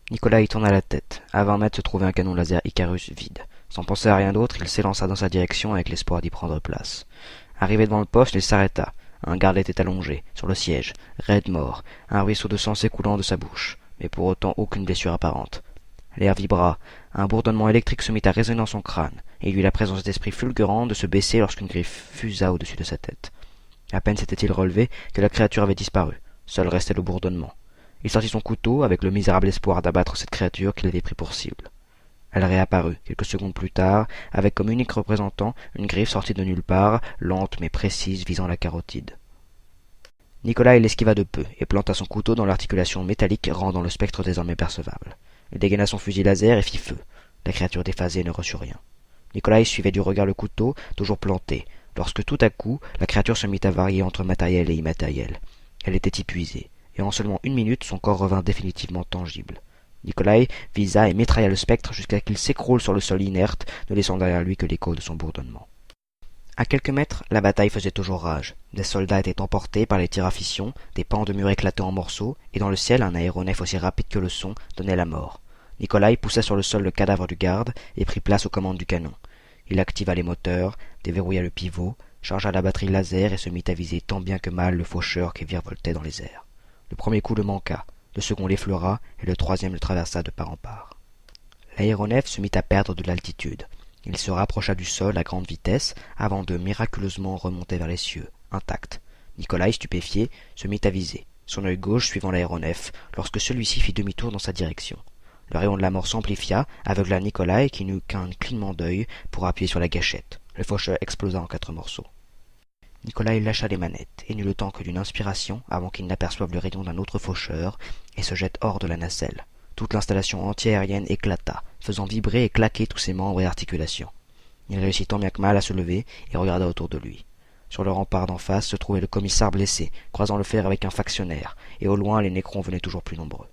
Nicolas y tourna la tête. À 20 mètres se trouvait un canon laser Icarus vide. Sans penser à rien d'autre, il s'élança dans sa direction avec l'espoir d'y prendre place. Arrivé devant le poste, il s'arrêta. Un garde était allongé, sur le siège, raide mort, un ruisseau de sang s'écoulant de sa bouche, mais pour autant aucune blessure apparente. L'air vibra, un bourdonnement électrique se mit à résonner dans son crâne, et il eut la présence d'esprit fulgurante de se baisser lorsqu'une griffe fusa au-dessus de sa tête. À peine s'était-il relevé que la créature avait disparu. Seul restait le bourdonnement. Il sortit son couteau avec le misérable espoir d'abattre cette créature qu'il avait pris pour cible. Elle réapparut, quelques secondes plus tard, avec comme unique représentant une griffe sortie de nulle part, lente mais précise, visant la carotide. Nicolas l'esquiva de peu et planta son couteau dans l'articulation métallique rendant le spectre désormais percevable. Il dégaina son fusil laser et fit feu. La créature déphasée ne reçut rien. Nicolas suivait du regard le couteau, toujours planté, lorsque tout à coup, la créature se mit à varier entre matériel et immatériel. Elle était épuisée, et en seulement 1 minute, son corps revint définitivement tangible. Nicolas visa et mitrailla le spectre jusqu'à ce qu'il s'écroule sur le sol inerte, ne laissant derrière lui que l'écho de son bourdonnement. À quelques mètres, la bataille faisait toujours rage. Des soldats étaient emportés par les tirs à fission, des pans de murs éclataient en morceaux, et dans le ciel, un aéronef aussi rapide que le son donnait la mort. Nicolas poussa sur le sol le cadavre du garde et prit place aux commandes du canon. Il activa les moteurs, déverrouilla le pivot, chargea la batterie laser et se mit à viser tant bien que mal le faucheur qui virevoltait dans les airs. Le premier coup le manqua, le second l'effleura et le troisième le traversa de part en part. L'aéronef se mit à perdre de l'altitude. Il se rapprocha du sol à grande vitesse avant de miraculeusement remonter vers les cieux, intact. Nicolas, stupéfié, se mit à viser, son œil gauche suivant l'aéronef, lorsque celui-ci fit demi-tour dans sa direction. Le rayon de la mort s'amplifia, aveugla Nicolas qui n'eut qu'un clignement d'œil pour appuyer sur la gâchette. Le faucheur explosa en 4 morceaux. Nicolas lâcha les manettes et n'eut le temps que d'une inspiration avant qu'il n'aperçoive le rayon d'un autre faucheur et se jette hors de la nacelle. Toute l'installation anti-aérienne éclata, faisant vibrer et claquer tous ses membres et articulations. Il réussit tant bien que mal à se lever et regarda autour de lui. Sur le rempart d'en face se trouvait le commissaire blessé, croisant le fer avec un factionnaire, et au loin les nécrons venaient toujours plus nombreux.